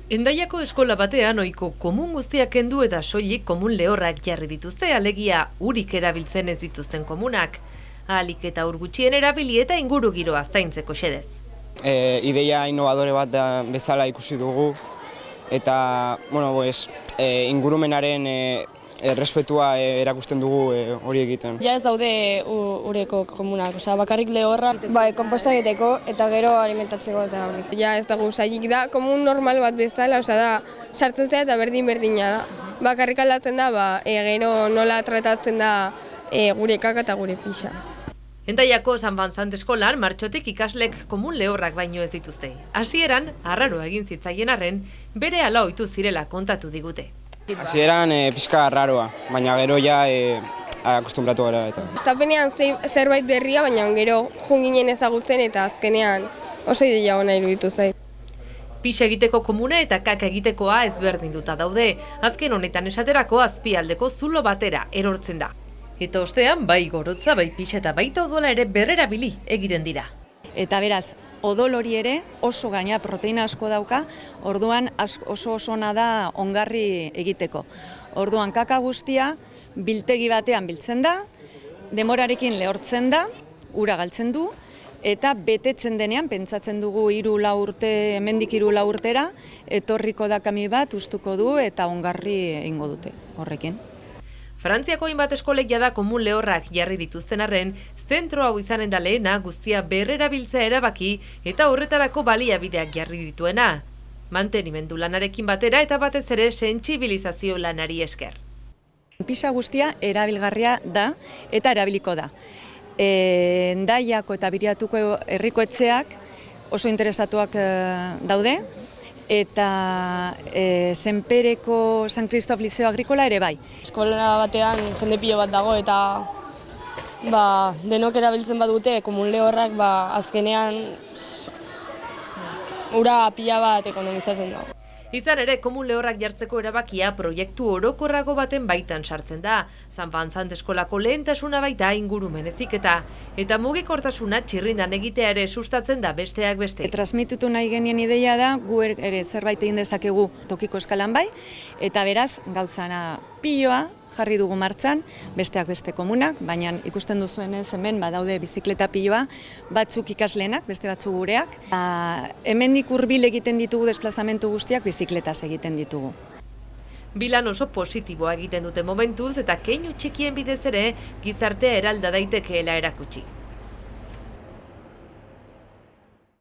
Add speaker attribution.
Speaker 1: Hendaiako eskola batean ohiko komun guztiak kendu eta soilik komun lehorrak jarri dituzte, alegia urik erabiltzen ez dituzten komunak. Ahalik eta ur gutxien erabili eta inguru giroa zaintzeko xedez.
Speaker 2: Ideia innovadore bat bezala ikusi dugu eta ingurumenaren errespetua erakusten dugu hori egiten.
Speaker 3: Ja ez daude ureko komunak, bakarrik lehorra.
Speaker 4: Konposta egiteko eta gero alimentatzeko eta hori.
Speaker 5: Ja ez dago sailik da, komun normal bat bezala, da, sartzen zera eta berdina da. Bakarrik aldatzen da, gero nola tratatzen da gure kaka eta gure pixa.
Speaker 1: Hendaiako San Banzant eskolan martxotik ikaslek komun lehorrak baino ez dituzte. Hasieran, arraro egin zitzaien arren, bere ala ohitu zirela kontatu digute.
Speaker 2: Hasieran pixka arraroa, baina gero ja akustumbratu gara eta.
Speaker 5: Estapenean zerbait berria, baina gero junginen ezagutzen eta azkenean oso ideia ona iruditu zait.
Speaker 1: Pixa egiteko komuna eta kaka egitekoa ezberdinduta daude. Azken honetan esaterako azpialdeko zulo batera erortzen da. Eta ostean, bai gorotza, bai pixa eta baita odola ere berrerabili egiten dira.
Speaker 6: Eta beraz, odol hori ere oso gaina proteina asko dauka, orduan oso ona da ongarri egiteko. Orduan kaka guztia biltegi batean biltzen da, demorarekin lehortzen da, ura galtzen du, eta betetzen denean, pentsatzen dugu 3-4 urte, hemendik 3-4 urtera, etorriko da kami bat, ustuko du eta ongarri egingo dute horrekin.
Speaker 1: Frantziako hainbat eskolek jada komun lehorrak jarri dituzten arren, zentro hau izanen da lehena guztia berrerabiltzea erabaki eta horretarako baliabideak jarri dituena. Mantenimendu lanarekin batera eta batez ere sentsibilizazio lanari esker.
Speaker 6: Pixa guztia erabilgarria da eta erabiliko da. Hendaiako eta Biriatuko herriko etxeak oso interesatuak daude, eta Senpereko San Kristof Liceo Agrikola ere bai.
Speaker 3: Eskola batean jende pilo bat dago eta denok erabiltzen badute komun lehorrak azkenean ura pila bat ekonomizatzen dago.
Speaker 1: Izan ere, komun lehorrak jartzeko erabakia proiektu orokorrago baten baitan sartzen da. San Banzant eskolako lehentasuna baita ingurumen heziketa. Eta mugikortasuna txirrindan egitea ere sustatzen da besteak beste.
Speaker 6: Transmititu nahi genien ideia da, gu ere zerbait egin dezakegu tokiko eskalan bai, eta beraz gauzana piloa jarri dugu martxan, besteak beste komunak, baina ikusten duzuenez hemen badaude bizikleta piloa, batzuk ikasleenak, beste batzuk gureak. Hemendik hurbil egiten ditugu desplazamentu guztiak bizikletaz egiten ditugu.
Speaker 1: Bilan oso positiboa egiten dute momentuz eta keinu txikien bidez ere gizartea eralda daitekeela erakutsi.